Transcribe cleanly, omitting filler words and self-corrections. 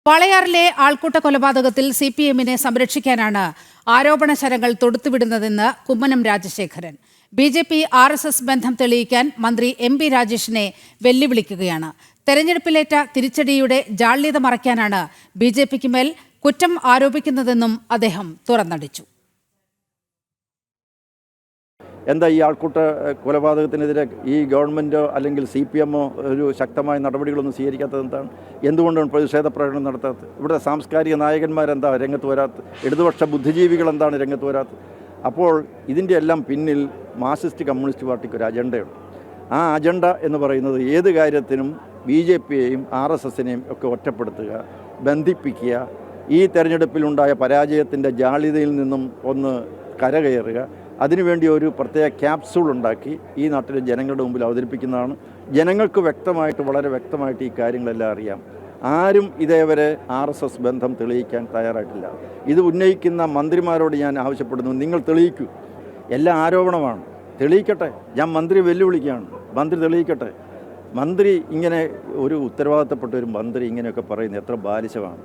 വാളയാറിലെ ആൾക്കൂട്ട കൊലപാതകത്തിൽ CPM-നെ സംരക്ഷിക്കാനാണ് ആരോപണ ശരങ്ങൾ തൊടുത്തുവിടുന്നതെന്ന് കുമ്മനം രാജശേഖരൻ. BJP RSS ബന്ധം തെളിയിക്കാൻ മന്ത്രി MP രാജേഷിനെ വെല്ലുവിളിക്കുകയാണ്. തെരഞ്ഞെടുപ്പിലേറ്റ തിരിച്ചടിയുടെ ജാള്യത മറയ്ക്കാനാണ് BJPക്ക് മേൽ കുറ്റം ആരോപിക്കുന്നതെന്നും അദ്ദേഹം തുറന്നടിച്ചു. എന്താ ഈ ആൾക്കൂട്ട കൊലപാതകത്തിനെതിരെ ഈ ഗവൺമെൻറ്റോ അല്ലെങ്കിൽ CPM-ഓ ഒരു ശക്തമായ നടപടികളൊന്നും സ്വീകരിക്കാത്തത് എന്താണ്? എന്തുകൊണ്ടാണ് പ്രതിഷേധ പ്രകടനം നടത്താത്തത്? ഇവിടെ സാംസ്കാരിക നായകന്മാരെന്താ രംഗത്ത് വരാത്തത്? ഇടതുപക്ഷ ബുദ്ധിജീവികൾ എന്താണ് രംഗത്ത് വരാത്തത്? അപ്പോൾ ഇതിൻ്റെ എല്ലാം പിന്നിൽ മാർക്സിസ്റ്റ് കമ്മ്യൂണിസ്റ്റ് പാർട്ടിക്ക് ഒരു അജണ്ടയുണ്ട്. ആ അജണ്ട എന്ന് പറയുന്നത് ഏത് കാര്യത്തിനും BJP-യെയും RSS-നെയും ഒക്കെ ഒറ്റപ്പെടുത്തുക, ബന്ധിപ്പിക്കുക, ഈ തെരഞ്ഞെടുപ്പിലുണ്ടായ പരാജയത്തിൻ്റെ ജാള്യതയിൽ നിന്നും ഒന്ന് കരകയറുക, അതിനുവേണ്ടി ഒരു പ്രത്യേക ക്യാപ്സൂൾ ഉണ്ടാക്കി ഈ നാട്ടിലെ ജനങ്ങളുടെ മുമ്പിൽ അവതരിപ്പിക്കുന്നതാണ്. ജനങ്ങൾക്ക് വളരെ വ്യക്തമായിട്ട് ഈ കാര്യങ്ങളെല്ലാം അറിയാം. ആരും ഇതേവരെ RSS ബന്ധം തെളിയിക്കാൻ തയ്യാറായിട്ടില്ല. ഇത് ഉന്നയിക്കുന്ന മന്ത്രിമാരോട് ഞാൻ ആവശ്യപ്പെടുന്നു, നിങ്ങൾ തെളിയിക്കൂ. എല്ലാ ആരോപണമാണ്, തെളിയിക്കട്ടെ. ഞാൻ മന്ത്രി വെല്ലുവിളിക്കുകയാണ്, മന്ത്രി തെളിയിക്കട്ടെ. മന്ത്രി ഇങ്ങനെ ഒരു ഉത്തരവാദിത്തപ്പെട്ട ഒരു മന്ത്രി ഇങ്ങനെയൊക്കെ പറയുന്നത് എത്ര ബാലിശമാണ്.